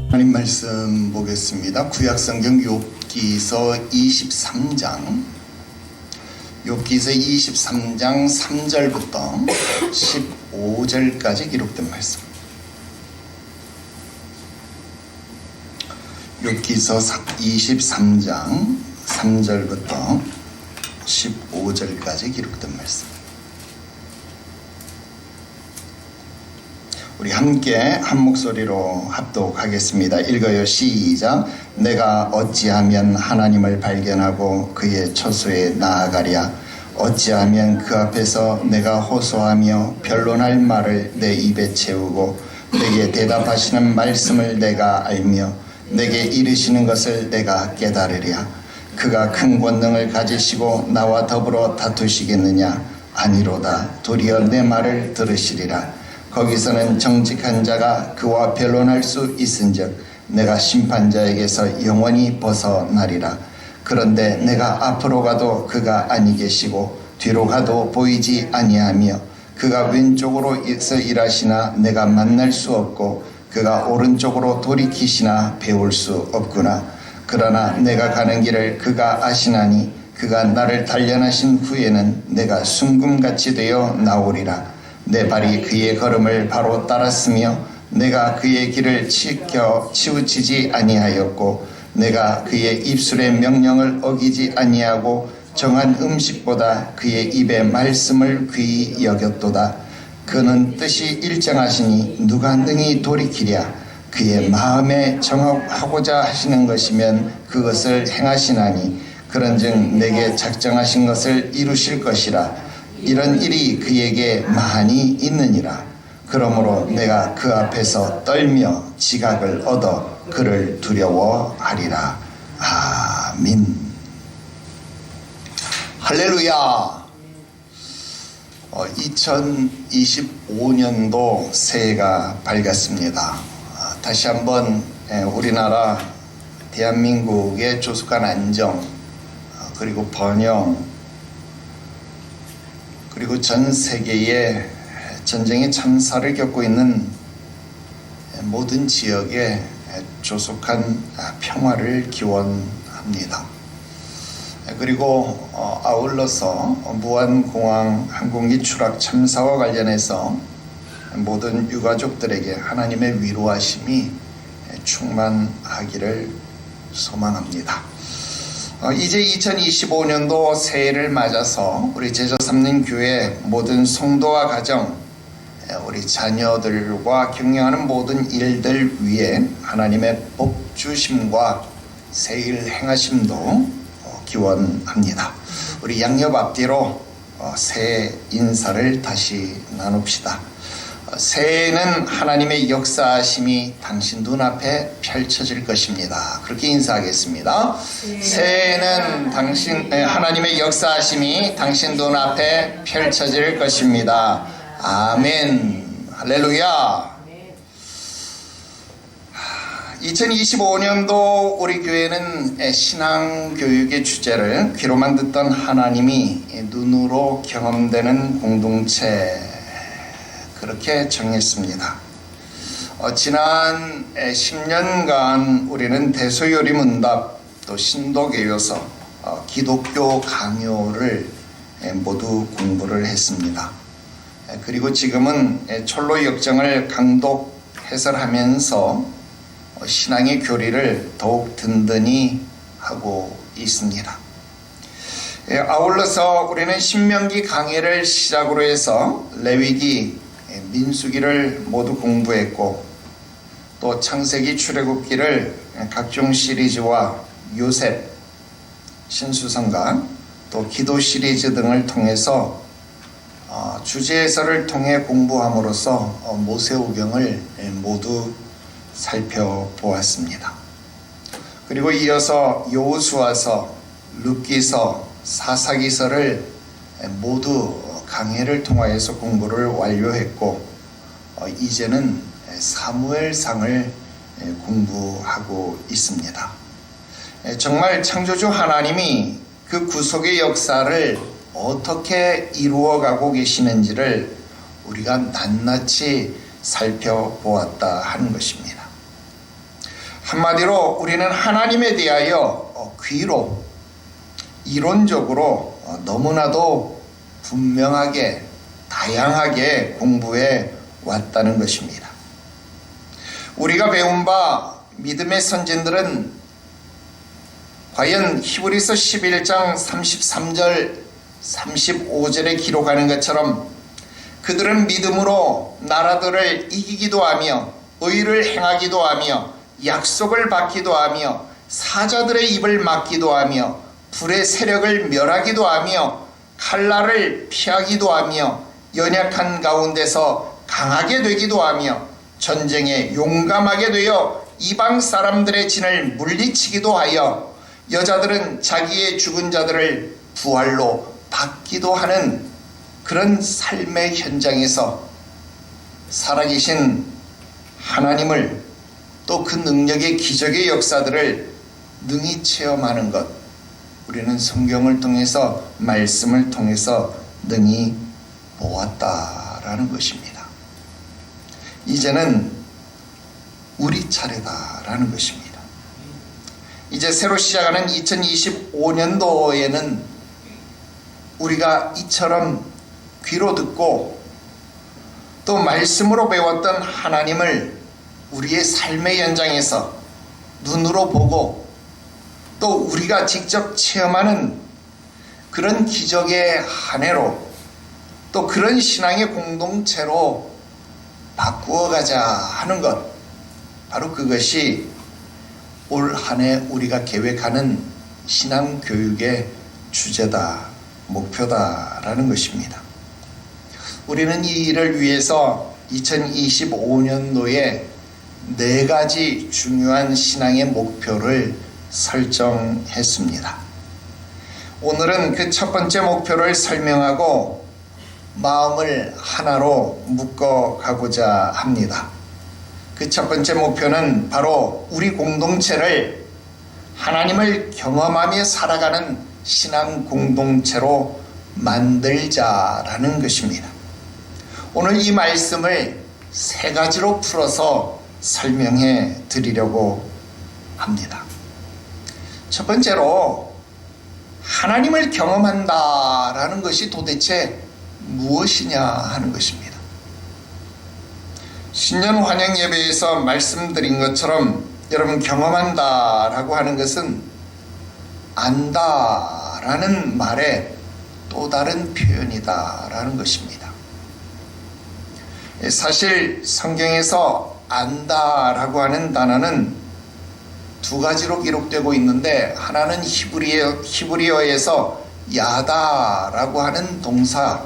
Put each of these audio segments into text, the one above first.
하나님 말씀 보겠습니다. 구약성경 욥기서 23장, 욥기서 23장 3절부터 15절까지 기록된 말씀. 욥기서 23장 3절부터 15절까지 기록된 말씀. 우리 함께 한 목소리로 합독하겠습니다. 읽어요. 시작. 내가 어찌하면 하나님을 발견하고 그의 처소에 나아가랴. 어찌하면 그 앞에서 내가 호소하며 변론할 말을 내 입에 채우고 내게 대답하시는 말씀을 내가 알며 내게 이르시는 것을 내가 깨달으랴. 그가 큰 권능을 가지시고 나와 더불어 다투시겠느냐? 아니로다. 도리어 내 말을 들으시리라. 거기서는 정직한 자가 그와 변론할 수 있은즉 내가 심판자에게서 영원히 벗어나리라. 그런데 내가 앞으로 가도 그가 아니 계시고 뒤로 가도 보이지 아니하며 그가 왼쪽으로서 일하시나 내가 만날 수 없고 그가 오른쪽으로 돌이키시나 배울 수 없구나. 그러나 내가 가는 길을 그가 아시나니 그가 나를 단련하신 후에는 내가 순금같이 되어 나오리라. 내 발이 그의 걸음을 바로 따랐으며 내가 그의 길을 치우치지 아니하였고 내가 그의 입술의 명령을 어기지 아니하고 정한 음식보다 그의 입의 말씀을 귀히 여겼도다. 그는 뜻이 일정하시니 누가 능히 돌이키랴. 그의 마음에 정하고자 하시는 것이면 그것을 행하시나니 그런즉 내게 작정하신 것을 이루실 것이라. 이런 일이 그에게 많이 있느니라. 그러므로 내가 그 앞에서 떨며 지각을 얻어 그를 두려워하리라. 아멘. 할렐루야. 2025년도 새해가 밝았습니다. 다시 한번 우리나라 대한민국의 조속한 안정, 그리고 번영, 그리고 전 세계의 전쟁의 참사를 겪고 있는 모든 지역에 조속한 평화를 기원합니다. 그리고 아울러서 무안공항 항공기 추락 참사와 관련해서 모든 유가족들에게 하나님의 위로하심이 충만하기를 소망합니다. 이제 2025년도 새해를 맞아서 우리 제자삼는 교회 모든 성도와 가정, 우리 자녀들과 경영하는 모든 일들 위에 하나님의 복 주심과 새일 행하심도 기원합니다. 우리 양옆 앞뒤로 새해 인사를 다시 나눕시다. 새해에는 하나님의 역사하심이 당신 눈앞에 펼쳐질 것입니다. 그렇게 인사하겠습니다. 새해에는 하나님의 역사하심이 당신 눈앞에 펼쳐질 것입니다. 아멘. 할렐루야. 2025년도 우리 교회는 신앙교육의 주제를 귀로만 듣던 하나님이 눈으로 경험되는 공동체, 그렇게 정했습니다. 지난 10년간 우리는 대소요리문답, 또 신도개요서, 기독교 강요를 모두 공부를 했습니다. 그리고 지금은 철로 역정을 강독 해설하면서 신앙의 교리를 더욱 든든히 하고 있습니다. 아울러서 우리는 신명기 강해를 시작으로 해서 레위기, 민수기를 모두 공부했고 또 창세기, 출애굽기를 각종 시리즈와 요셉, 신수성가, 또 기도 시리즈 등을 통해서 주제 해설을 통해 공부함으로써 모세오경을 모두 살펴보았습니다. 그리고 이어서 여호수아서, 룻기서, 사사기서를 모두 강해를 통하여서 공부를 완료했고 이제는 사무엘상을 공부하고 있습니다. 정말 창조주 하나님이 그 구속의 역사를 어떻게 이루어가고 계시는지를 우리가 낱낱이 살펴보았다 하는 것입니다. 한마디로 우리는 하나님에 대하여 귀로 이론적으로 너무나도 분명하게 다양하게 공부해 왔다는 것입니다. 우리가 배운 바 믿음의 선진들은 과연 히브리서 11장 33절 35절에 기록하는 것처럼 그들은 믿음으로 나라들을 이기기도 하며 의를 행하기도 하며 약속을 받기도 하며 사자들의 입을 막기도 하며 불의 세력을 멸하기도 하며 칼날을 피하기도 하며 연약한 가운데서 강하게 되기도 하며 전쟁에 용감하게 되어 이방 사람들의 진을 물리치기도 하여 여자들은 자기의 죽은 자들을 부활로 받기도 하는 그런 삶의 현장에서 살아계신 하나님을 또 그 능력의 기적의 역사들을 능히 체험하는 것, 우리는 성경을 통해서 말씀을 통해서 능히 보았다라는 것입니다. 이제는 우리 차례다라는 것입니다. 이제 새로 시작하는 2025년도에는 우리가 이처럼 귀로 듣고 또 말씀으로 배웠던 하나님을 우리의 삶의 현장에서 눈으로 보고 또 우리가 직접 체험하는 그런 기적의 한 해로 또 그런 신앙의 공동체로 바꾸어가자 하는 것, 바로 그것이 올 한 해 우리가 계획하는 신앙교육의 주제다, 목표다라는 것입니다. 우리는 이 일을 위해서 2025년도에 4가지 중요한 신앙의 목표를 설정했습니다. 오늘은 그 첫 번째 목표를 설명하고 마음을 하나로 묶어가고자 합니다. 그 첫 번째 목표는 바로 우리 공동체를 하나님을 경험하며 살아가는 신앙 공동체로 만들자라는 것입니다. 오늘 이 말씀을 3가지로 풀어서 설명해 드리려고 합니다. 첫 번째로 하나님을 경험한다라는 것이 도대체 무엇이냐 하는 것입니다. 신년 환영 예배에서 말씀드린 것처럼 여러분, 경험한다라고 하는 것은 안다라는 말의 또 다른 표현이다라는 것입니다. 사실 성경에서 안다라고 하는 단어는 2가지로 기록되고 있는데, 하나는 히브리어에서 야다라고 하는 동사,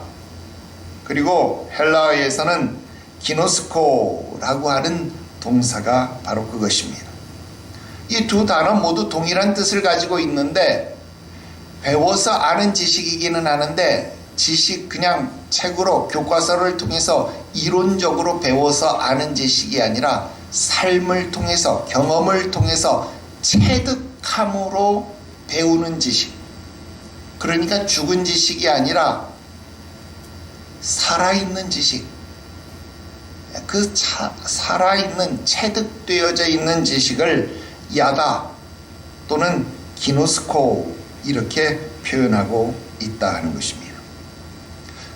그리고 헬라어에서는 기노스코라고 하는 동사가 바로 그것입니다. 이 2 단어 모두 동일한 뜻을 가지고 있는데, 배워서 아는 지식이기는 하는데 지식 그냥 책으로 교과서를 통해서 이론적으로 배워서 아는 지식이 아니라 삶을 통해서, 경험을 통해서 체득함으로 배우는 지식, 그러니까 죽은 지식이 아니라 살아있는 지식, 그 살아있는 체득되어져 있는 지식을 야다 또는 기노스코 이렇게 표현하고 있다 하는 것입니다.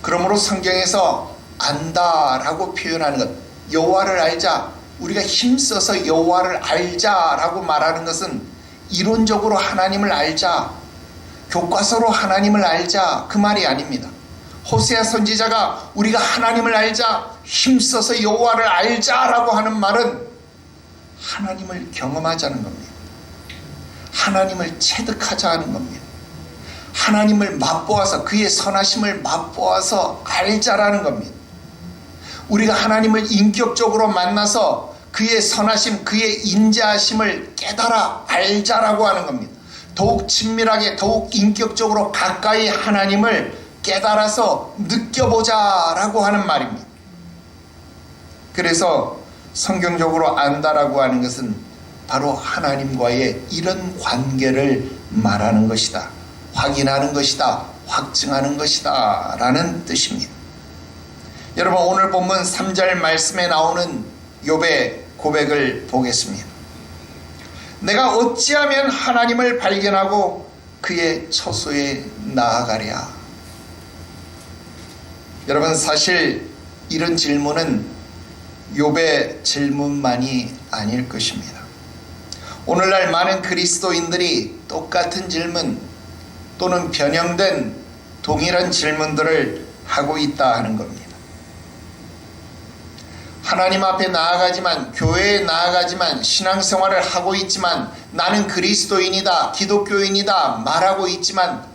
그러므로 성경에서 안다라고 표현하는 것, 여호와를 알자, 우리가 힘써서 여호와를 알자라고 말하는 것은 이론적으로 하나님을 알자, 교과서로 하나님을 알자, 그 말이 아닙니다. 호세아 선지자가 우리가 하나님을 알자, 힘써서 여호와를 알자라고 하는 말은 하나님을 경험하자는 겁니다. 하나님을 체득하자는 겁니다. 하나님을 맛보아서, 그의 선하심을 맛보아서 알자라는 겁니다. 우리가 하나님을 인격적으로 만나서 그의 선하심, 그의 인자하심을 깨달아 알자라고 하는 겁니다. 더욱 친밀하게, 더욱 인격적으로 가까이 하나님을 깨달아서 느껴보자라고 하는 말입니다. 그래서 성경적으로 안다라고 하는 것은 바로 하나님과의 이런 관계를 말하는 것이다, 확인하는 것이다, 확증하는 것이다 라는 뜻입니다. 여러분, 오늘 본문 3절 말씀에 나오는 욥의 고백을 보겠습니다. 내가 어찌하면 하나님을 발견하고 그의 처소에 나아가랴. 여러분, 사실 이런 질문은 욥의 질문만이 아닐 것입니다. 오늘날 많은 그리스도인들이 똑같은 질문 또는 변형된 동일한 질문들을 하고 있다 하는 겁니다. 하나님 앞에 나아가지만, 교회에 나아가지만, 신앙생활을 하고 있지만, 나는 그리스도인이다, 기독교인이다 말하고 있지만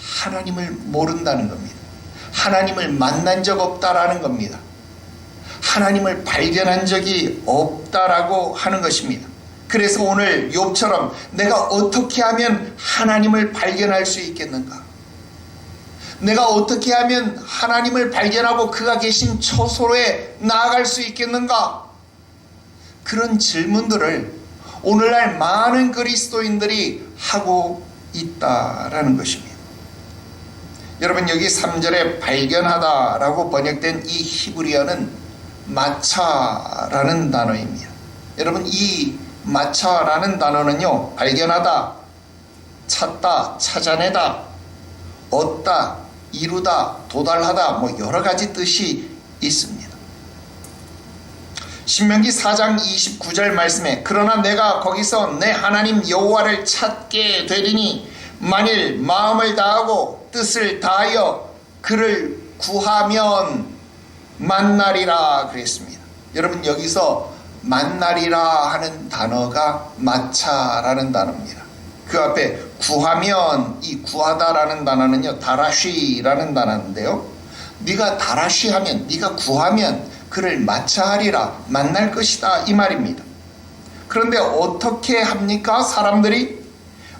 하나님을 모른다는 겁니다. 하나님을 만난 적 없다라는 겁니다. 하나님을 발견한 적이 없다라고 하는 것입니다. 그래서 오늘 욥처럼 내가 어떻게 하면 하나님을 발견할 수 있겠는가? 내가 어떻게 하면 하나님을 발견하고 그가 계신 처소에 나아갈 수 있겠는가? 그런 질문들을 오늘날 많은 그리스도인들이 하고 있다라는 것입니다. 여러분, 여기 3절에 발견하다라고 번역된 이 히브리어는 마차라는 단어입니다. 여러분, 이 마차라는 단어는요, 발견하다, 찾다, 찾아내다, 얻다, 이루다, 도달하다, 여러 가지 뜻이 있습니다. 신명기 4장 29절 말씀에 그러나 내가 거기서 내 하나님 여호와를 찾게 되리니 만일 마음을 다하고 뜻을 다하여 그를 구하면 만나리라 그랬습니다. 여러분, 여기서 만나리라 하는 단어가 마차라는 단어입니다. 그 앞에 구하면, 이 구하다라는 단어는요, 다라쉬라는 단어인데요, 네가 다라쉬하면, 네가 구하면 그를 마차하리라, 만날 것이다, 이 말입니다. 그런데 어떻게 합니까? 사람들이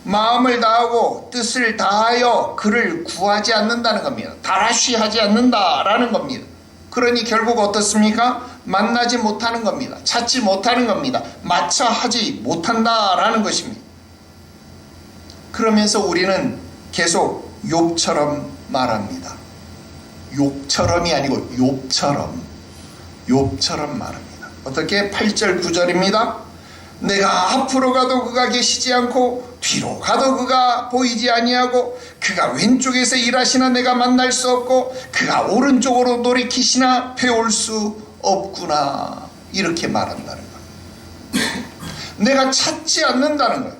마음을 다하고 뜻을 다하여 그를 구하지 않는다는 겁니다. 다라쉬하지 않는다라는 겁니다. 그러니 결국 어떻습니까? 만나지 못하는 겁니다. 찾지 못하는 겁니다. 마차하지 못한다라는 것입니다. 그러면서 우리는 계속 욥처럼 말합니다. 욕처럼이 아니고 욥처럼 말합니다. 어떻게? 8절 9절입니다. 내가 앞으로 가도 그가 계시지 않고 뒤로 가도 그가 보이지 아니하고 그가 왼쪽에서 일하시나 내가 만날 수 없고 그가 오른쪽으로 돌이키시나 배울 수 없구나, 이렇게 말한다는 거예요. 내가 찾지 않는다는 거예요.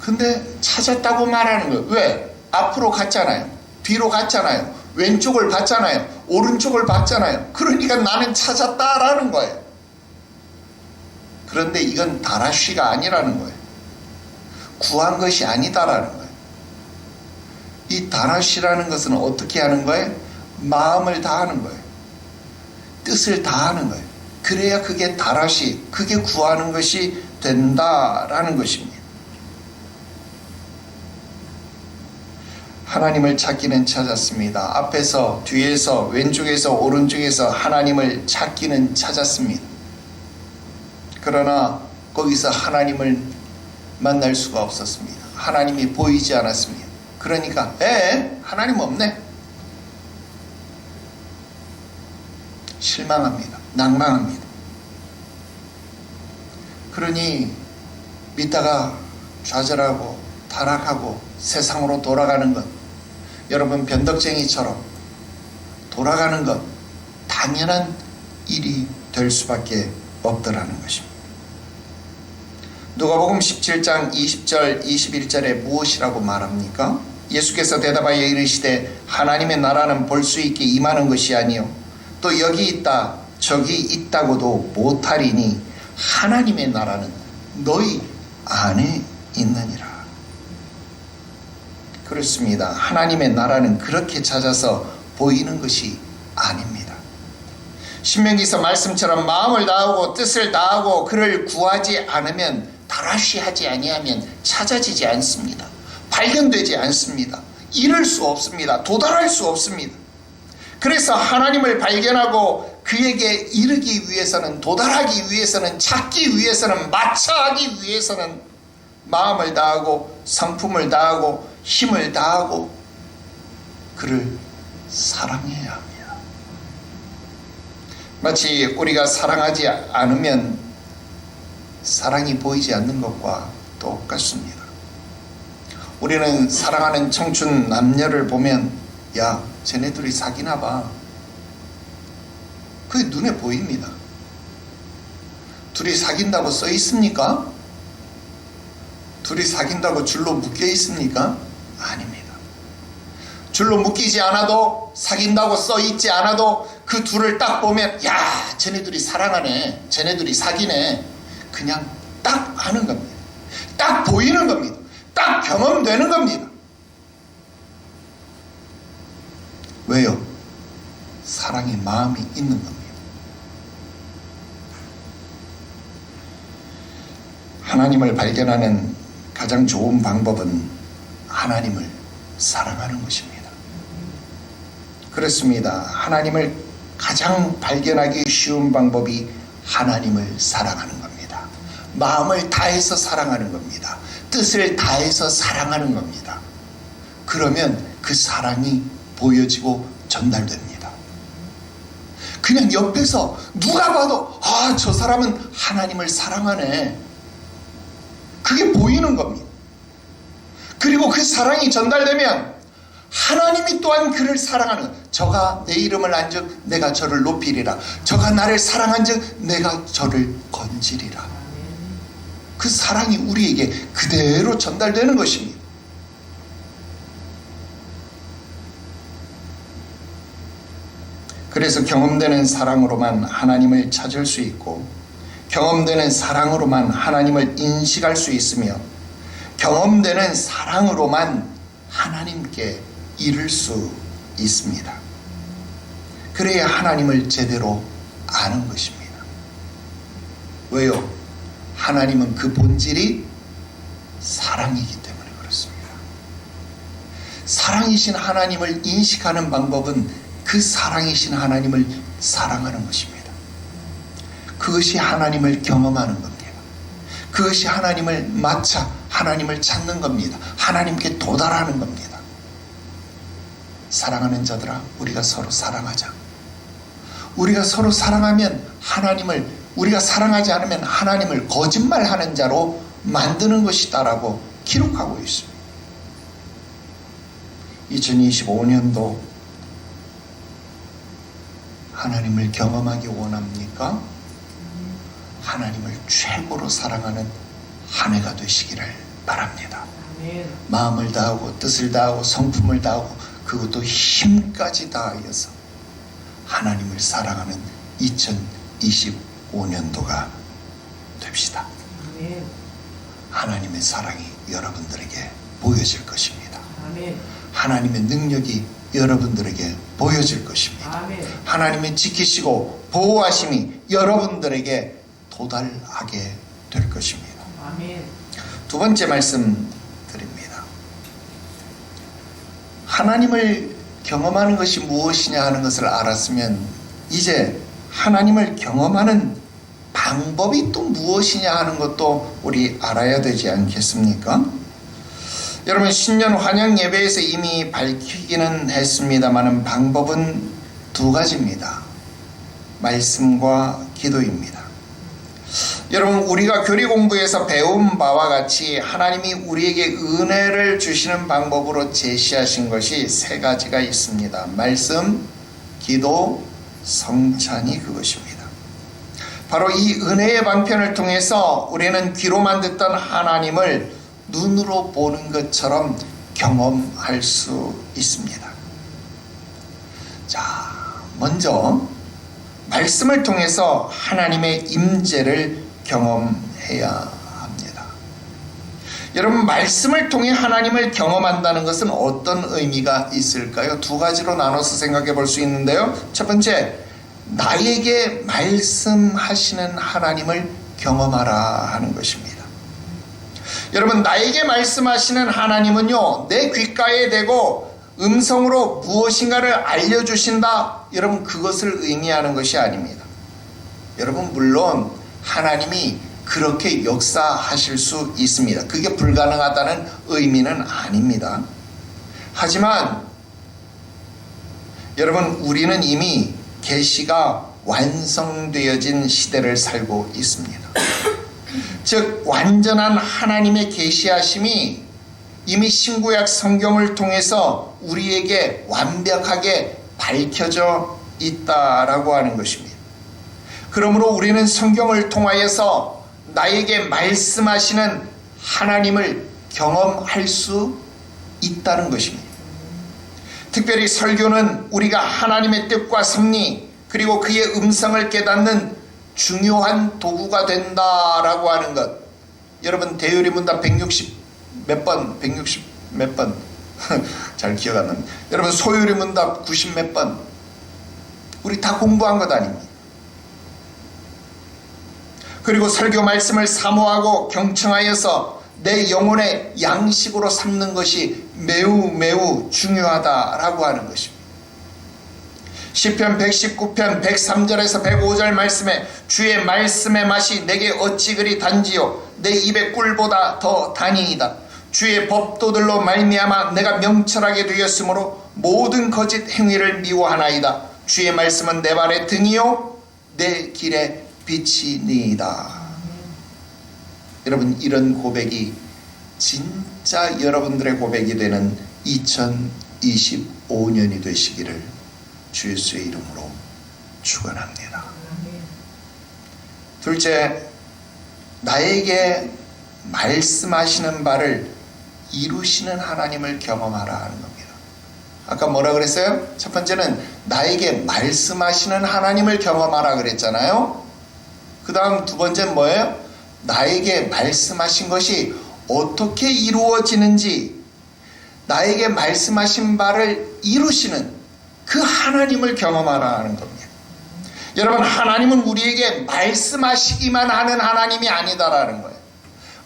근데 찾았다고 말하는 거예요. 왜? 앞으로 갔잖아요. 뒤로 갔잖아요. 왼쪽을 봤잖아요. 오른쪽을 봤잖아요. 그러니까 나는 찾았다라는 거예요. 그런데 이건 다라쉬가 아니라는 거예요. 구한 것이 아니다라는 거예요. 이 다라쉬라는 것은 어떻게 하는 거예요? 마음을 다하는 거예요. 뜻을 다하는 거예요. 그래야 그게 다라쉬, 그게 구하는 것이 된다라는 것입니다. 하나님을 찾기는 찾았습니다. 앞에서, 뒤에서, 왼쪽에서, 오른쪽에서 하나님을 찾기는 찾았습니다. 그러나 거기서 하나님을 만날 수가 없었습니다. 하나님이 보이지 않았습니다. 그러니까 하나님 없네, 실망합니다. 낭망합니다. 그러니 믿다가 좌절하고 타락하고 세상으로 돌아가는 것, 여러분, 변덕쟁이처럼 돌아가는 것 당연한 일이 될 수밖에 없더라는 것입니다. 누가복음 17장 20절 21절에 무엇이라고 말합니까? 예수께서 대답하여 이르시되 하나님의 나라는 볼 수 있게 임하는 것이 아니요 또 여기 있다 저기 있다고도 못하리니 하나님의 나라는 너희 안에 있느니라. 그렇습니다. 하나님의 나라는 그렇게 찾아서 보이는 것이 아닙니다. 신명기서 말씀처럼 마음을 다하고 뜻을 다하고 그를 구하지 않으면, 다라쉬하지 아니하면 찾아지지 않습니다. 발견되지 않습니다. 이룰 수 없습니다. 도달할 수 없습니다. 그래서 하나님을 발견하고 그에게 이르기 위해서는, 도달하기 위해서는, 찾기 위해서는, 마차하기 위해서는 마음을 다하고 성품을 다하고 힘을 다하고 그를 사랑해야 합니다. 마치 우리가 사랑하지 않으면 사랑이 보이지 않는 것과 똑같습니다. 우리는 사랑하는 청춘 남녀를 보면 야, 쟤네들이 사귀나 봐. 그게 눈에 보입니다. 둘이 사귄다고 써 있습니까? 둘이 사귄다고 줄로 묶여 있습니까? 아닙니다. 줄로 묶이지 않아도, 사귄다고 써 있지 않아도 그 둘을 딱 보면 야, 쟤네들이 사랑하네, 쟤네들이 사귀네, 그냥 딱 아는 겁니다. 딱 보이는 겁니다. 딱 경험되는 겁니다. 왜요? 사랑의 마음이 있는 겁니다. 하나님을 발견하는 가장 좋은 방법은 하나님을 사랑하는 것입니다. 그렇습니다. 하나님을 가장 발견하기 쉬운 방법이 하나님을 사랑하는 겁니다. 마음을 다해서 사랑하는 겁니다. 뜻을 다해서 사랑하는 겁니다. 그러면 그 사랑이 보여지고 전달됩니다. 그냥 옆에서 누가 봐도 아, 저 사람은 하나님을 사랑하네, 그게 보이는 겁니다. 그리고 그 사랑이 전달되면 하나님이 또한 그를 사랑하는, 저가 내 이름을 안즉 내가 저를 높이리라, 저가 나를 사랑한즉 내가 저를 건지리라. 그 사랑이 우리에게 그대로 전달되는 것입니다. 그래서 경험되는 사랑으로만 하나님을 찾을 수 있고, 경험되는 사랑으로만 하나님을 인식할 수 있으며, 경험되는 사랑으로만 하나님께 이룰 수 있습니다. 그래야 하나님을 제대로 아는 것입니다. 왜요? 하나님은 그 본질이 사랑이기 때문에 그렇습니다. 사랑이신 하나님을 인식하는 방법은 그 사랑이신 하나님을 사랑하는 것입니다. 그것이 하나님을 경험하는 겁니다. 그것이 하나님을 맞아 하나님을 찾는 겁니다. 하나님께 도달하는 겁니다. 사랑하는 자들아, 우리가 서로 사랑하자. 우리가 서로 사랑하면 하나님을, 우리가 사랑하지 않으면 하나님을 거짓말하는 자로 만드는 것이다라고 기록하고 있습니다. 2025년도 하나님을 경험하기 원합니까? 하나님을 최고로 사랑하는 한 해가 되시기를 바랍니다. 마음을 다하고 뜻을 다하고 성품을 다하고 그것도 힘까지 다하여서 하나님을 사랑하는 2025년도가 됩시다. 하나님의 사랑이 여러분들에게 보여질 것입니다. 하나님의 능력이 여러분들에게 보여질 것입니다. 하나님의 지키시고 보호하심이 여러분들에게 도달하게 될 것입니다. 두 번째 말씀 드립니다. 하나님을 경험하는 것이 무엇이냐 하는 것을 알았으면 이제 하나님을 경험하는 방법이 또 무엇이냐 하는 것도 우리 알아야 되지 않겠습니까? 여러분, 신년 환영 예배에서 이미 밝히기는 했습니다만 방법은 두 가지입니다. 말씀과 기도입니다. 여러분, 우리가 교리 공부에서 배운 바와 같이 하나님이 우리에게 은혜를 주시는 방법으로 제시하신 것이 세 가지가 있습니다. 말씀, 기도, 성찬이 그것입니다. 바로 이 은혜의 방편을 통해서 우리는 귀로만 듣던 하나님을 눈으로 보는 것처럼 경험할 수 있습니다. 자, 먼저 말씀을 통해서 하나님의 임재를 경험해야 합니다. 여러분, 말씀을 통해 하나님을 경험한다는 것은 어떤 의미가 있을까요? 두 가지로 나눠서 생각해 볼 수 있는데요. 첫 번째, 나에게 말씀하시는 하나님을 경험하라 하는 것입니다. 여러분, 나에게 말씀하시는 하나님은요, 내 귓가에 대고 음성으로 무엇인가를 알려주신다, 여러분, 그것을 의미하는 것이 아닙니다. 여러분, 물론 하나님이 그렇게 역사하실 수 있습니다. 그게 불가능하다는 의미는 아닙니다. 하지만 여러분, 우리는 이미 계시가 완성되어진 시대를 살고 있습니다. 즉 완전한 하나님의 계시하심이 이미 신구약 성경을 통해서 우리에게 완벽하게 밝혀져 있다라고 하는 것입니다. 그러므로 우리는 성경을 통하여서 나에게 말씀하시는 하나님을 경험할 수 있다는 것입니다. 특별히 설교는 우리가 하나님의 뜻과 섭리 그리고 그의 음성을 깨닫는 중요한 도구가 된다라고 하는 것. 여러분, 대유리문답 160 몇 번, 160 몇 번 잘 기억 안 납니다. 여러분, 소유리문답 90 몇 번, 우리 다 공부한 것 아닙니까? 그리고 설교 말씀을 사모하고 경청하여서 내 영혼의 양식으로 삼는 것이 매우 매우 중요하다라고 하는 것입니다. 시편 119편 103절에서 105절 말씀에 주의 말씀의 맛이 내게 어찌 그리 단지요 내 입의 꿀보다 더 다니이다. 주의 법도들로 말미암아 내가 명철하게 되었으므로 모든 거짓 행위를 미워하나이다. 주의 말씀은 내 발의 등이요 내 길의 빛이니이다. 여러분, 이런 고백이 진짜 여러분들의 고백이 되는 2025년이 되시기를 주 예수의 이름으로 축원합니다. 둘째, 나에게 말씀하시는 바를 이루시는 하나님을 경험하라 하는 겁니다. 아까 뭐라 그랬어요? 첫 번째는 나에게 말씀하시는 하나님을 경험하라 그랬잖아요. 그 다음 두 번째는 뭐예요? 나에게 말씀하신 것이 어떻게 이루어지는지, 나에게 말씀하신 바를 이루시는 그 하나님을 경험하라 하는 겁니다. 여러분, 하나님은 우리에게 말씀하시기만 하는 하나님이 아니다라는 거예요.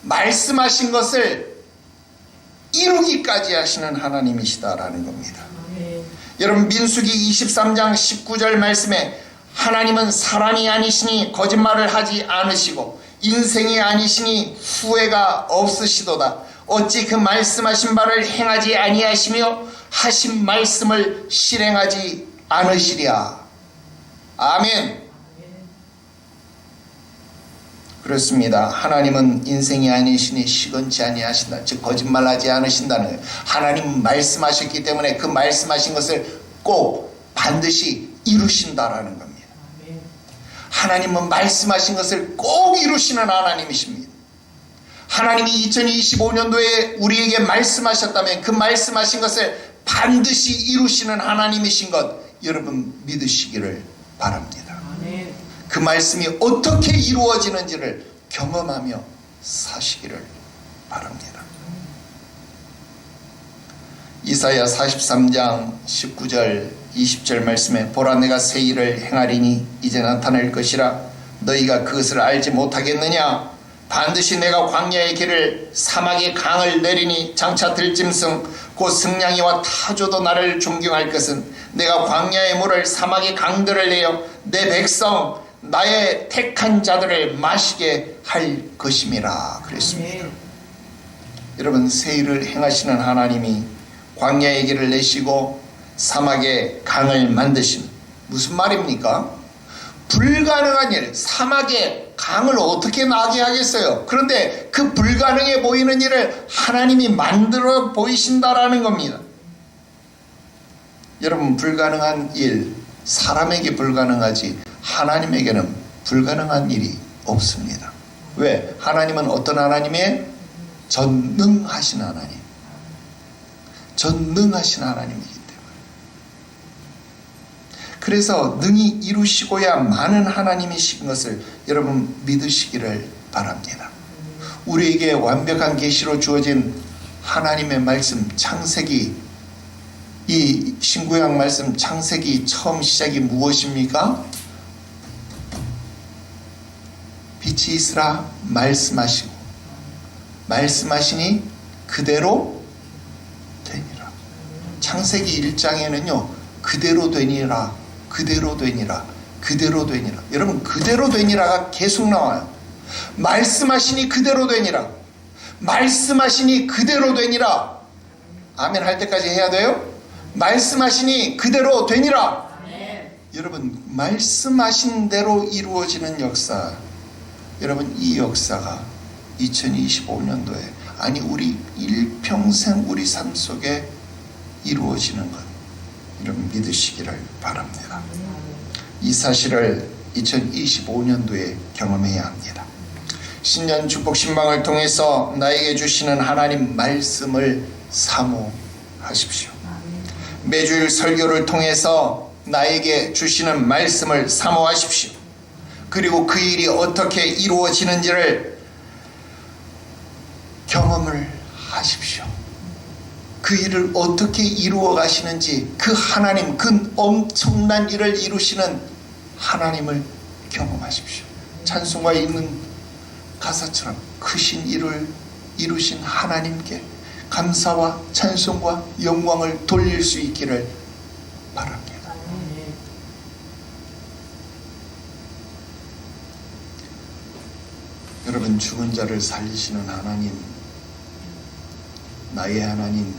말씀하신 것을 이루기까지 하시는 하나님이시다라는 겁니다. 여러분, 민수기 23장 19절 말씀에 하나님은 사람이 아니시니 거짓말을 하지 않으시고 인생이 아니시니 후회가 없으시도다. 어찌 그 말씀하신 바를 행하지 아니하시며 하신 말씀을 실행하지 않으시랴. 아멘. 그렇습니다. 하나님은 인생이 아니시니 시건치 아니하신다. 즉 거짓말하지 않으신다는 거예요. 하나님은 말씀하셨기 때문에 그 말씀하신 것을 꼭 반드시 이루신다라는 겁니다. 하나님은 말씀하신 것을 꼭 이루시는 하나님이십니다. 하나님이 2025년도에 우리에게 말씀하셨다면 그 말씀하신 것을 반드시 이루시는 하나님이신 것 여러분 믿으시기를 바랍니다. 그 말씀이 어떻게 이루어지는지를 경험하며 사시기를 바랍니다. 이사야 43장 19절 20절 말씀에 보라 내가 새 일을 행하리니 이제 나타날 것이라 너희가 그것을 알지 못하겠느냐. 반드시 내가 광야의 길을 사막의 강을 내리니 장차 들짐승 곧 승냥이와 타조도 나를 존경할 것은 내가 광야의 물을 사막의 강들을 내어 내 백성 나의 택한 자들을 마시게 할 것임이라 그랬습니다. 여러분, 새 일을 행하시는 하나님이 광야의 길을 내시고 사막의 강을 만드신, 무슨 말입니까? 불가능한 일, 사막에 강을 어떻게 나게 하겠어요? 그런데 그 불가능해 보이는 일을 하나님이 만들어 보이신다라는 겁니다. 여러분, 불가능한 일, 사람에게 불가능하지 하나님에게는 불가능한 일이 없습니다. 왜? 하나님은 어떤 하나님이에요? 전능하신 하나님, 전능하신 하나님이기 때문에. 그래서 능히 이루시고야 많은 하나님이신 것을 여러분 믿으시기를 바랍니다. 우리에게 완벽한 계시로 주어진 하나님의 말씀 창세기, 이 신구약 말씀 창세기 처음 시작이 무엇입니까? 빛이 있으라 말씀하시고 말씀하시니 그대로 되니라. 창세기 1장에는요 그대로 되니라, 그대로 되니라, 그대로 되니라. 여러분, 그대로 되니라가 계속 나와요. 말씀하시니 그대로 되니라. 말씀하시니 그대로 되니라. 아멘 할 때까지 해야 돼요. 말씀하시니 그대로 되니라. 여러분, 말씀하신 대로 이루어지는 역사, 여러분 이 역사가 2025년도에 아니 우리 일평생 우리 삶 속에 이루어지는 것, 여러분 믿으시기를 바랍니다. 이 사실을 2025년도에 경험해야 합니다. 신년 축복 신방을 통해서 나에게 주시는 하나님 말씀을 사모하십시오. 매주일 설교를 통해서 나에게 주시는 말씀을 사모하십시오. 그리고 그 일이 어떻게 이루어지는지를 경험을 하십시오. 그 일을 어떻게 이루어 가시는지, 그 하나님, 그 엄청난 일을 이루시는 하나님을 경험하십시오. 찬송가에 있는 가사처럼 크신 일을 이루신 하나님께 감사와 찬송과 영광을 돌릴 수 있기를 바랍니다. 여러분, 죽은 자를 살리시는 하나님, 나의 하나님,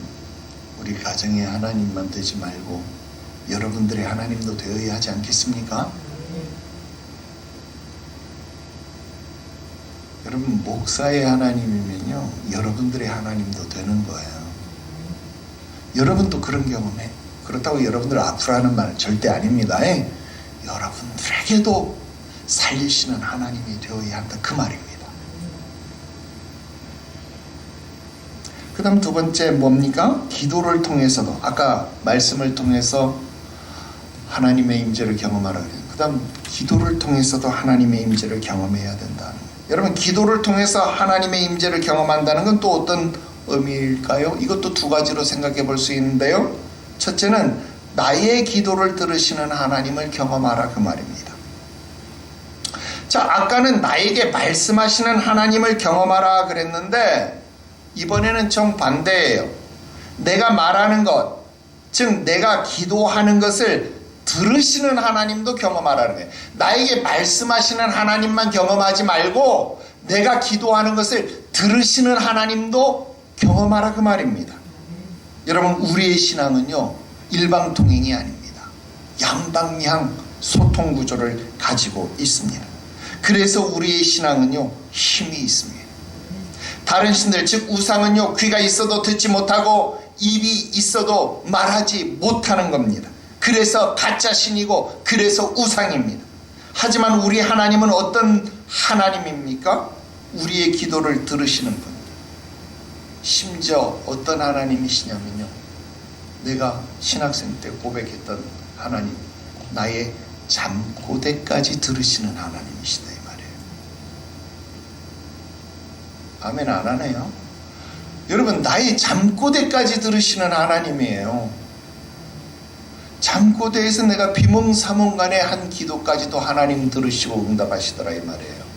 우리 가정의 하나님만 되지 말고 여러분들의 하나님도 되어야 하지 않겠습니까? 여러분, 목사의 하나님이면요, 여러분들의 하나님도 되는 거예요. 여러분도 그런 경험해. 그렇다고 여러분들 아프라는 말은 절대 아닙니다. 여러분들에게도 살리시는 하나님이 되어야 한다, 그 말입니다. 그 다음 두 번째 뭡니까? 기도를 통해서도, 아까 말씀을 통해서 하나님의 임재를 경험하라 그래요. 그 다음 기도를 통해서도 하나님의 임재를 경험해야 된다는 거예요. 여러분, 기도를 통해서 하나님의 임재를 경험한다는 건 또 어떤 의미일까요? 이것도 두 가지로 생각해 볼 수 있는데요. 첫째는 나의 기도를 들으시는 하나님을 경험하라, 그 말입니다. 자, 아까는 나에게 말씀하시는 하나님을 경험하라 그랬는데 이번에는 정반대예요. 내가 말하는 것, 즉 내가 기도하는 것을 들으시는 하나님도 경험하라는 거예요. 나에게 말씀하시는 하나님만 경험하지 말고 내가 기도하는 것을 들으시는 하나님도 경험하라, 그 말입니다. 여러분, 우리의 신앙은요, 일방통행이 아닙니다. 양방향 소통 구조를 가지고 있습니다. 그래서 우리의 신앙은요, 힘이 있습니다. 다른 신들, 즉 우상은요, 귀가 있어도 듣지 못하고 입이 있어도 말하지 못하는 겁니다. 그래서 가짜 신이고 그래서 우상입니다. 하지만 우리 하나님은 어떤 하나님입니까? 우리의 기도를 들으시는 분. 심지어 어떤 하나님이시냐면요, 내가 신학생 때 고백했던 하나님, 나의 잠꼬대까지 들으시는 하나님이시다, 이 말이에요. 아멘 안 하네요. 여러분, 나의 잠꼬대까지 들으시는 하나님이에요. 잠꼬대에서 내가 비몽사몽간에 한 기도까지도 하나님 들으시고 응답하시더라, 이 말이에요.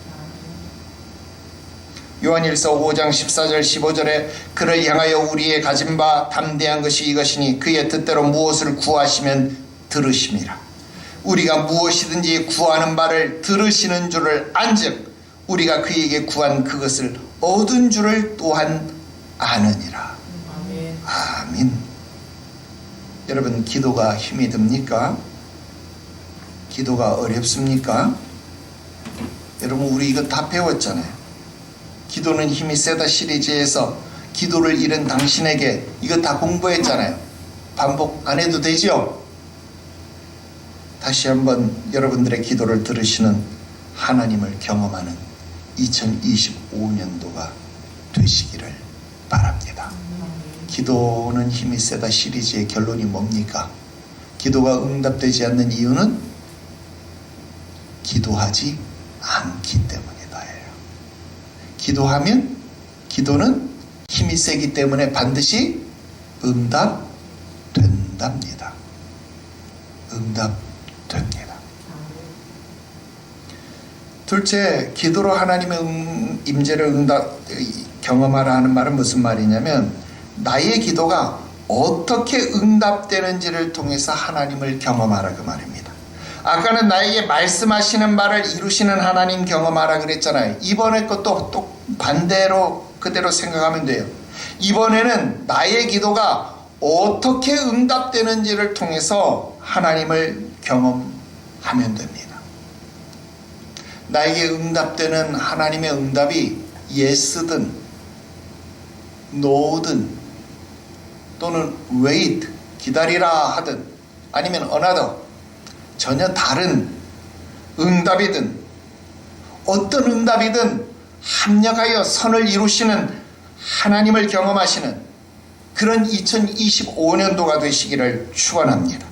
요한일서 5장 14절 15절에 그를 향하여 우리의 가진 바 담대한 것이 이것이니 그의 뜻대로 무엇을 구하시면 들으심이라. 우리가 무엇이든지 구하는 바를 들으시는 줄을 안즉 우리가 그에게 구한 그것을 얻은 줄을 또한 아느니라. 아멘. 여러분, 기도가 힘이 듭니까? 기도가 어렵습니까? 여러분, 우리 이거 다 배웠잖아요. 기도는 힘이 세다 시리즈에서 기도를 잃은 당신에게 이거 다 공부했잖아요. 반복 안 해도 되죠? 다시 한번 여러분들의 기도를 들으시는 하나님을 경험하는 2025년도가 되시기를 바랍니다. 기도는 힘이 세다 시리즈의 결론이 뭡니까? 기도가 응답되지 않는 이유는 기도하지 않기 때문이다. 기도하면, 기도는 힘이 세기 때문에 반드시 응답된답니다. 응답됩니다. 둘째, 기도로 하나님의 임재를 경험하라 하는 말은 무슨 말이냐면, 나의 기도가 어떻게 응답되는지를 통해서 하나님을 경험하라, 그 말입니다. 아까는 나에게 말씀하시는 바를 이루시는 하나님 경험하라 그랬잖아요. 이번에 것도 또 반대로 그대로 생각하면 돼요. 이번에는 나의 기도가 어떻게 응답되는지를 통해서 하나님을 경험하면 됩니다. 나에게 응답되는 하나님의 응답이 예스든 노든 또는 wait 기다리라 하든 아니면 another 전혀 다른 응답이든 어떤 응답이든 합력하여 선을 이루시는 하나님을 경험하시는 그런 2025년도가 되시기를 축원합니다.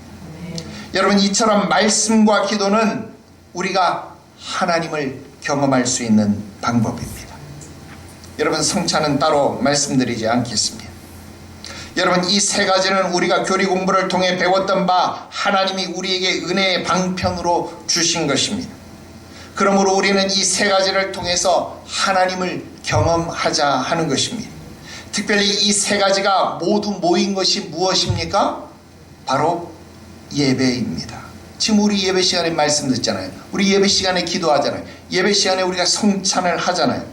여러분, 이처럼 말씀과 기도는 우리가 하나님을 경험할 수 있는 방법입니다. 여러분, 성찬은 따로 말씀드리지 않겠습니다. 여러분, 이 세 가지는 우리가 교리 공부를 통해 배웠던 바 하나님이 우리에게 은혜의 방편으로 주신 것입니다. 그러므로 우리는 이 세 가지를 통해서 하나님을 경험하자 하는 것입니다. 특별히 이 세 가지가 모두 모인 것이 무엇입니까? 바로 예배입니다. 지금 우리 예배 시간에 말씀 듣잖아요. 우리 예배 시간에 기도하잖아요. 예배 시간에 우리가 성찬을 하잖아요.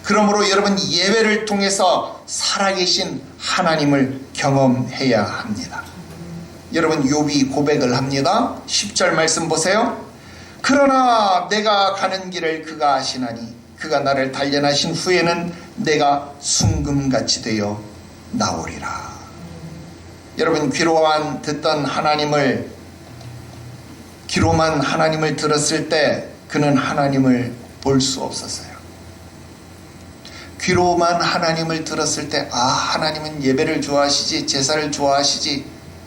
그러므로 여러분, 예배를 통해서 살아계신 하나님을 경험해야 합니다. 여러분, 욥이 고백을 합니다. 10절 말씀 보세요. 그러나 내가 가는 길을 그가 아시나니 그가 나를 단련하신 후에는 내가 순금같이 되어 나오리라. 여러분, 귀로만 듣던 하나님을, 귀로만 하나님을 들었을 때 그는 하나님을 볼 수 없었어요. 귀로만 하나님을 들었을 때 하나님은 예배를 좋아하시지 제사를 좋아하시지,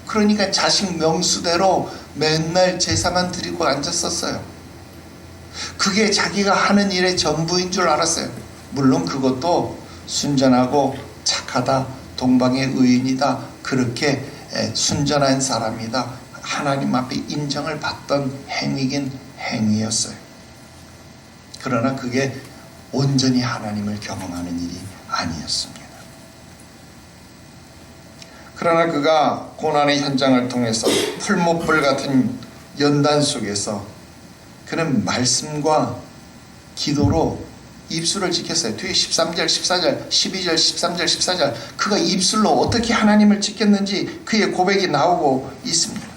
그러니까 자식 명수대로 맨날 제사만 드리고 앉았었어요. 그게 자기가 하는 일의 전부인 줄 알았어요. 물론 그것도 순전하고 착하다, 동방의 의인이다, 그렇게 순전한 사람이다, 하나님 앞에 인정을 받던 행위긴 행위였어요. 그러나 그게 온전히 하나님을 경험하는 일이 아니었습니다. 그러나 그가 고난의 현장을 통해서 풀무불 같은 연단 속에서 그는 말씀과 기도로 입술을 지켰어요. 뒤에 13절, 14절, 12절, 13절, 14절 그가 입술로 어떻게 하나님을 지켰는지 그의 고백이 나오고 있습니다.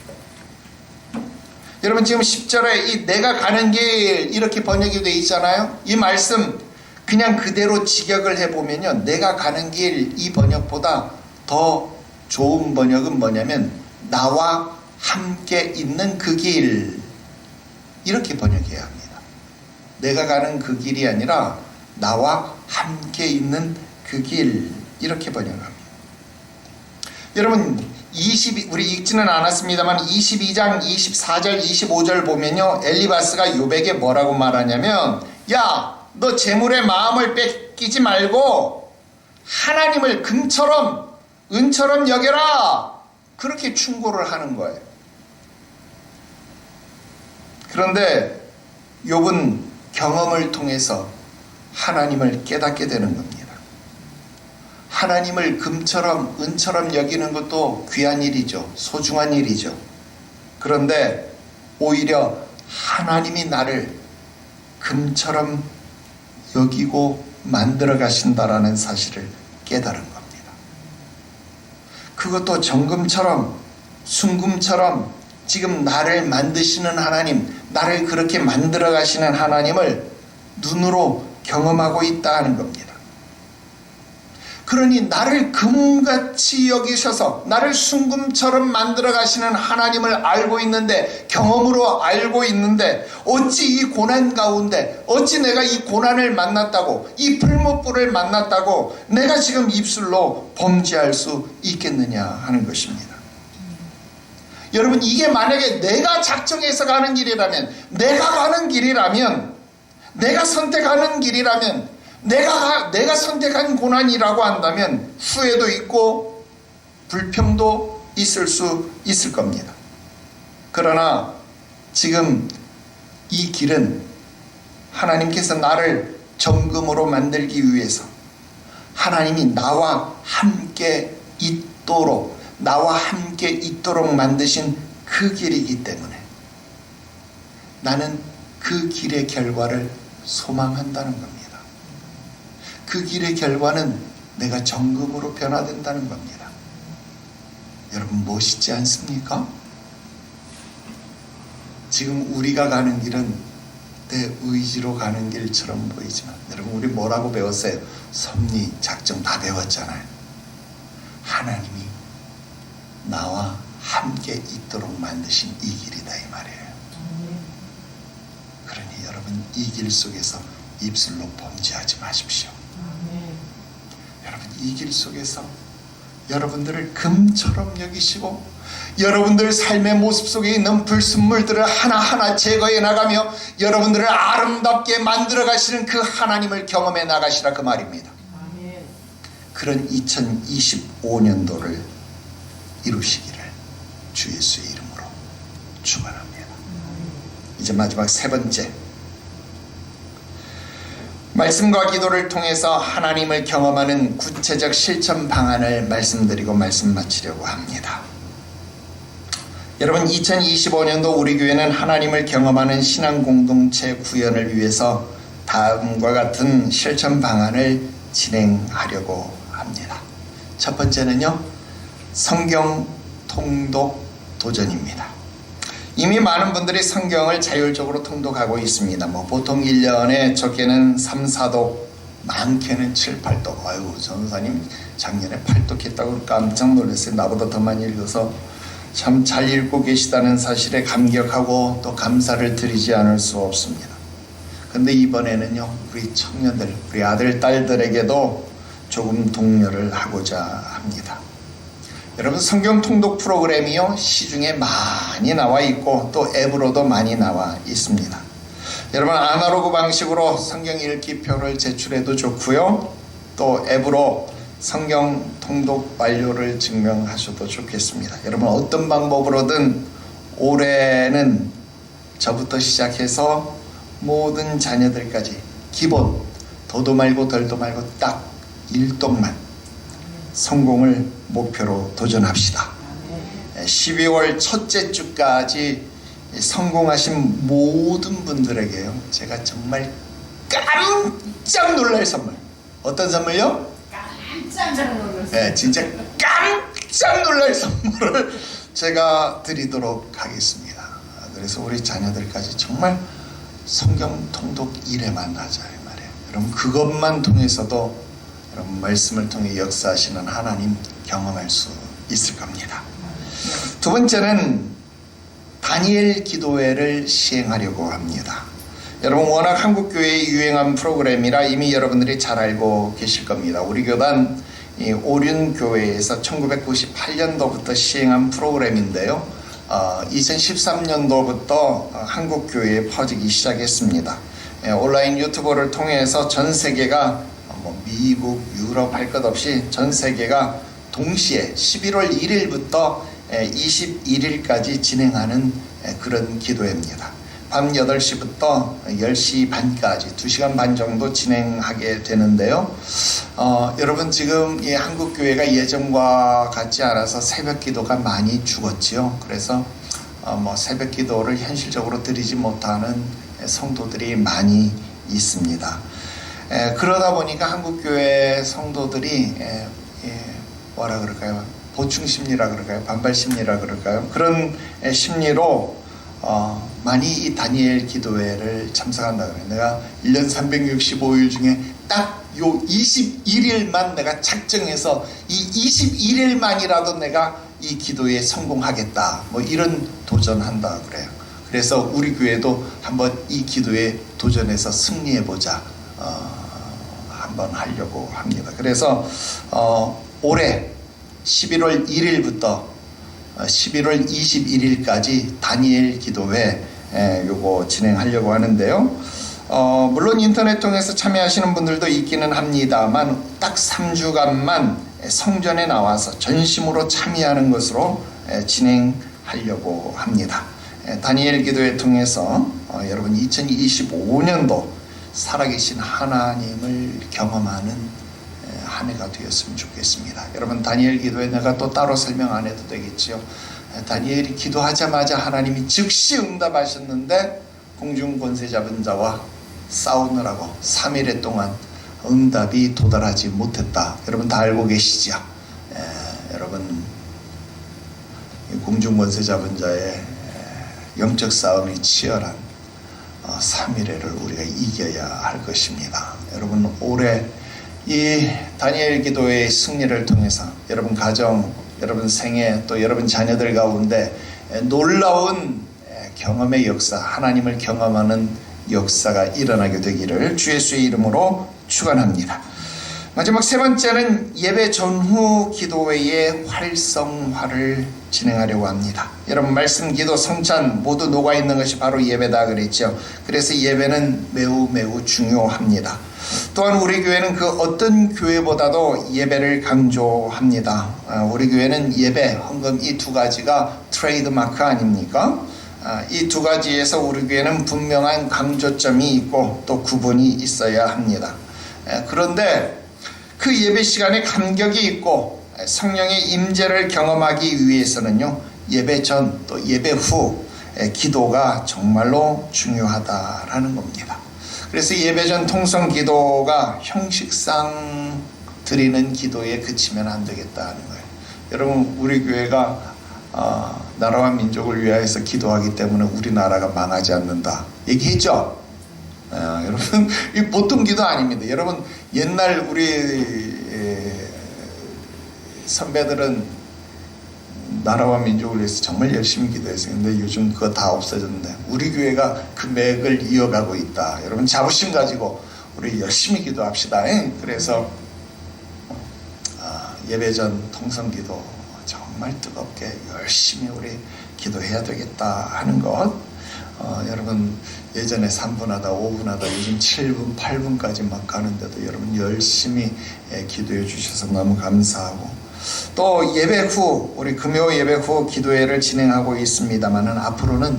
여러분, 지금 10절에 이 내가 가는 길 이렇게 번역이 되어 있잖아요. 이 말씀 그냥 그대로 직역을 해보면요, 내가 가는 길 이 번역보다 더 좋은 번역은 뭐냐면 나와 함께 있는 그 길, 이렇게 번역해야 합니다. 내가 가는 그 길이 아니라 나와 함께 있는 그 길, 이렇게 번역합니다. 여러분, 우리 읽지는 않았습니다만 22장 24절 25절 보면요, 엘리바스가 욥에게 뭐라고 말하냐면, 야, 너 재물의 마음을 뺏기지 말고 하나님을 금처럼 은처럼 여겨라, 그렇게 충고를 하는 거예요. 그런데 욥은 경험을 통해서 하나님을 깨닫게 되는 겁니다. 하나님을 금처럼 은처럼 여기는 것도 귀한 일이죠. 소중한 일이죠. 그런데 오히려 하나님이 나를 금처럼 여기고 만들어 가신다라는 사실을 깨달은 겁니다. 그것도 정금처럼 순금처럼 지금 나를 만드시는 하나님, 나를 그렇게 만들어 가시는 하나님을 눈으로 경험하고 있다는 겁니다. 그러니 나를 금같이 여기셔서 나를 순금처럼 만들어 가시는 하나님을 알고 있는데, 경험으로 알고 있는데, 어찌 이 고난 가운데, 어찌 내가 이 고난을 만났다고, 이 풀무불을 만났다고 내가 지금 입술로 범죄할 수 있겠느냐 하는 것입니다. 여러분, 이게 만약에 내가 작정해서 가는 길이라면, 내가 가는 길이라면, 내가 선택하는 길이라면, 내가 선택한 고난이라고 한다면 후회도 있고 불평도 있을 수 있을 겁니다. 그러나 지금 이 길은 하나님께서 나를 정금으로 만들기 위해서 하나님이 나와 함께 있도록 만드신 그 길이기 때문에 나는 그 길의 결과를 소망한다는 겁니다. 그 길의 결과는 내가 정금으로 변화된다는 겁니다. 여러분, 멋있지 않습니까? 지금 우리가 가는 길은 내 의지로 가는 길처럼 보이지만, 여러분, 우리 뭐라고 배웠어요? 섭리, 작정 다 배웠잖아요. 하나님이 나와 함께 있도록 만드신 이 길이다, 이 말이에요. 그러니 여러분, 이 길 속에서 입술로 범죄하지 마십시오. 여러분, 이 길 속에서 여러분들을 금처럼 여기시고 여러분들 삶의 모습 속에 있는 불순물들을 하나하나 제거해 나가며 여러분들을 아름답게 만들어 가시는 그 하나님을 경험해 나가시라, 그 말입니다. 그런 2025년도를 이루시기를 주 예수의 이름으로 축원합니다. 이제 마지막 세 번째, 말씀과 기도를 통해서 하나님을 경험하는 구체적 실천 방안을 말씀드리고 말씀 마치려고 합니다. 여러분, 2025년도 우리 교회는 하나님을 경험하는 신앙 공동체 구현을 위해서 다음과 같은 실천 방안을 진행하려고 합니다. 첫 번째는요, 성경 통독 도전입니다. 이미 많은 분들이 성경을 자율적으로 통독하고 있습니다. 보통 1년에 적게는 3, 4독, 많게는 7, 8독. 아이고, 전사님 작년에 8독 했다고 깜짝 놀랐어요. 나보다 더 많이 읽어서 참 잘 읽고 계시다는 사실에 감격하고 또 감사를 드리지 않을 수 없습니다. 근데 이번에는요, 우리 청년들, 우리 아들, 딸들에게도 조금 독려를 하고자 합니다. 여러분, 성경 통독 프로그램이요, 시중에 많이 나와 있고 또 앱으로도 많이 나와 있습니다. 여러분, 아날로그 방식으로 성경 읽기표를 제출해도 좋고요, 또 앱으로 성경 통독 완료를 증명하셔도 좋겠습니다. 여러분, 어떤 방법으로든 올해는 저부터 시작해서 모든 자녀들까지 기본, 더도 말고 덜도 말고 딱 1독만 성공을 목표로 도전합시다. 12월 첫째 주까지 성공하신 모든 분들에게요, 제가 정말 깜짝 놀랄 선물. 어떤 선물요? 깜짝 놀랐어요. 네, 진짜 깜짝 놀랄 선물을 제가 드리도록 하겠습니다. 그래서 우리 자녀들까지 정말 성경 통독 1회만 하자, 이 말이에요. 여러분, 그것만 통해서도 여러분, 말씀을 통해 역사하시는 하나님 경험할 수 있을 겁니다. 두 번째는 다니엘 기도회를 시행하려고 합니다. 여러분, 워낙 한국교회에 유행한 프로그램이라 이미 여러분들이 잘 알고 계실 겁니다. 우리 교단 오륜교회에서 1998년도부터 시행한 프로그램인데요, 2013년도부터 한국교회에 퍼지기 시작했습니다. 온라인 유튜버를 통해서 전 세계가 미국, 유럽 할 것 없이 전 세계가 동시에 11월 1일부터 21일까지 진행하는 그런 기도회입니다. 밤 8시부터 10시 반까지 2시간 반 정도 진행하게 되는데요. 여러분, 지금 이 한국교회가 예전과 같지 않아서 새벽 기도가 많이 죽었지요. 그래서 새벽 기도를 현실적으로 드리지 못하는 성도들이 많이 있습니다. 그러다 보니까 한국교회 성도들이 뭐라 그럴까요? 보충심리라 그럴까요? 반발심리라 그럴까요? 그런 심리로 많이 이 다니엘 기도회를 참석한다 그래요. 내가 1년 365일 중에 딱 요 21일만 내가 작정해서 이 21일만이라도 내가 이 기도에 성공하겠다, 이런 도전한다 그래요. 그래서 우리 교회도 한번 이 기도에 도전해서 승리해보자, 한번 하려고 합니다. 그래서 올해 11월 1일부터 11월 21일까지 다니엘 기도회 요거 진행하려고 하는데요. 물론 인터넷 통해서 참여하시는 분들도 있기는 합니다만 딱 3주간만 성전에 나와서 전심으로 참여하는 것으로 진행하려고 합니다. 다니엘 기도회 통해서 여러분 2025년도 살아계신 하나님을 경험하는 한 해가 되었으면 좋겠습니다. 여러분, 다니엘 기도회 내가 또 따로 설명 안 해도 되겠지요. 다니엘이 기도하자마자 하나님이 즉시 응답하셨는데 공중 권세 잡은 자와 싸우느라고 3일 동안 응답이 도달하지 못했다. 여러분 다 알고 계시죠? 여러분 공중 권세 잡은 자의 영적 싸움이 치열한 3일회를 우리가 이겨야 할 것입니다. 여러분 올해 이 다니엘 기도의 승리를 통해서 여러분 가정, 여러분 생애, 또 여러분 자녀들 가운데 놀라운 경험의 역사, 하나님을 경험하는 역사가 일어나게 되기를 주 예수의 이름으로 축원합니다. 마지막 세 번째는 예배 전후 기도회의 활성화를 진행하려고 합니다. 여러분 말씀, 기도, 성찬 모두 녹아있는 것이 바로 예배다 그랬죠. 그래서 예배는 매우 중요합니다. 또한 우리 교회는 그 어떤 교회보다도 예배를 강조합니다. 우리 교회는 예배, 헌금 이 두 가지가 트레이드마크 아닙니까? 이 두 가지에서 우리 교회는 분명한 강조점이 있고 또 구분이 있어야 합니다. 그런데 그 예배 시간에 감격이 있고 성령의 임재를 경험하기 위해서는요, 예배 전 또 예배 후 기도가 정말로 중요하다라는 겁니다. 그래서 예배 전 통성 기도가 형식상 드리는 기도에 그치면 안 되겠다는 거예요. 여러분 우리 교회가 나라와 민족을 위하여서 기도하기 때문에 우리나라가 망하지 않는다 얘기했죠. 여러분 이 보통 기도 아닙니다. 여러분 옛날 우리 선배들은 나라와 민족을 위해서 정말 열심히 기도했어요. 근데 요즘 그거 다 없어졌는데 우리 교회가 그 맥을 이어가고 있다. 여러분 자부심 가지고 우리 열심히 기도합시다. 그래서 예배 전 통성 기도 정말 뜨겁게 열심히 우리 기도해야 되겠다 하는 것. 여러분 예전에 3분 하다 5분 하다 요즘 7분 8분까지 막 가는데도 여러분 열심히 기도해 주셔서 너무 감사하고, 또 예배 후 우리 금요 예배 후 기도회를 진행하고 있습니다만은 앞으로는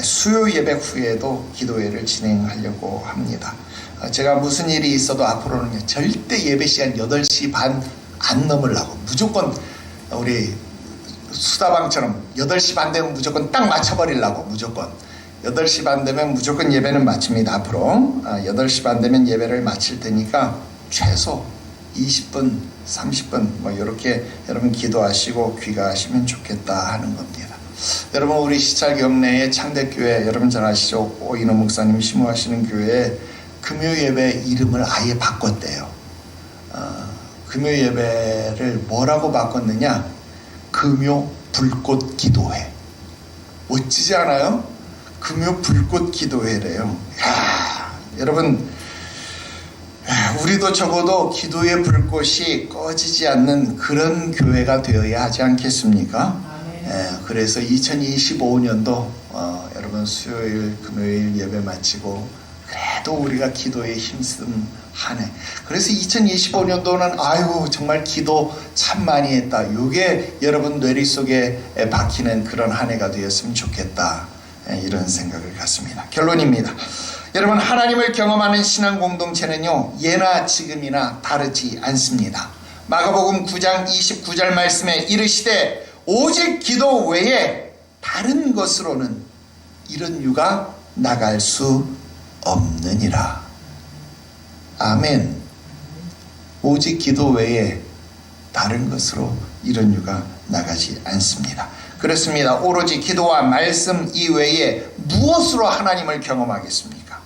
수요 예배 후에도 기도회를 진행하려고 합니다. 제가 무슨 일이 있어도 앞으로는 절대 예배 시간 8시 반 안 넘으려고 무조건 우리 수다방처럼 8시 반 되면 무조건 딱 맞춰버리려고 무조건 8시 반 되면 무조건 예배는 마칩니다. 앞으로 8시 반 되면 예배를 마칠 테니까 최소 20분 30분 뭐 이렇게 여러분 기도하시고 귀가하시면 좋겠다 하는 겁니다. 여러분 우리 시찰 경내에 창대교회 여러분 잘 아시죠? 오인호 목사님 심호하시는 교회에 금요 예배 이름을 아예 바꿨대요. 금요 예배를 뭐라고 바꿨느냐? 금요 불꽃 기도회. 멋지지 않아요? 금요 불꽃 기도회래요. 여러분 우리도 적어도 기도의 불꽃이 꺼지지 않는 그런 교회가 되어야 하지 않겠습니까? 그래서 2025년도 여러분 수요일 금요일 예배 마치고 그래도 우리가 기도에 힘쓴 한 해. 그래서 2025년도는 아유 정말 기도 참 많이 했다. 요게 여러분 뇌리 속에 박히는 그런 한 해가 되었으면 좋겠다. 이런 생각을 갖습니다. 결론입니다. 여러분 하나님을 경험하는 신앙 공동체는요 예나 지금이나 다르지 않습니다. 마가복음 9장 29절 말씀에 이르시되 오직 기도 외에 다른 것으로는 이런 유가 나갈 수 없느니라. 아멘. 오직 기도 외에 다른 것으로 이런 유가 나가지 않습니다. 그렇습니다. 오로지 기도와 말씀 이외에 무엇으로 하나님을 경험하겠습니까?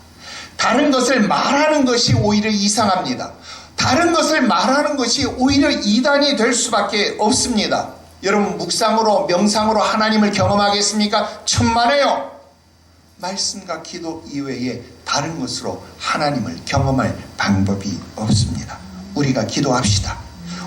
다른 것을 말하는 것이 오히려 이상합니다. 다른 것을 말하는 것이 오히려 이단이 될 수밖에 없습니다. 여러분 묵상으로 명상으로 하나님을 경험하겠습니까? 천만에요. 말씀과 기도 이외에 다른 것으로 하나님을 경험할 방법이 없습니다. 우리가 기도합시다.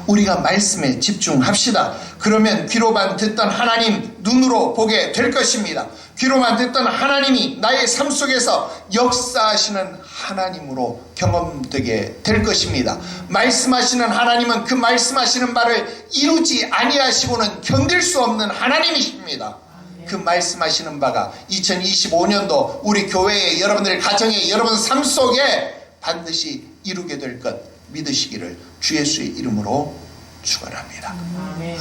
우리가 말씀에 집중합시다. 그러면 귀로만 듣던 하나님 눈으로 보게 될 것입니다. 귀로만 듣던 하나님이 나의 삶 속에서 역사하시는 하나님으로 경험되게 될 것입니다. 말씀하시는 하나님은 그 말씀하시는 바를 이루지 아니하시고는 견딜 수 없는 하나님이십니다. 그 말씀하시는 바가 2025년도 우리 교회에 여러분들 가정에 여러분 삶 속에 반드시 이루게 될 것 믿으시기를 주 예수의 이름으로 축원합니다.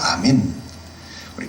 아멘.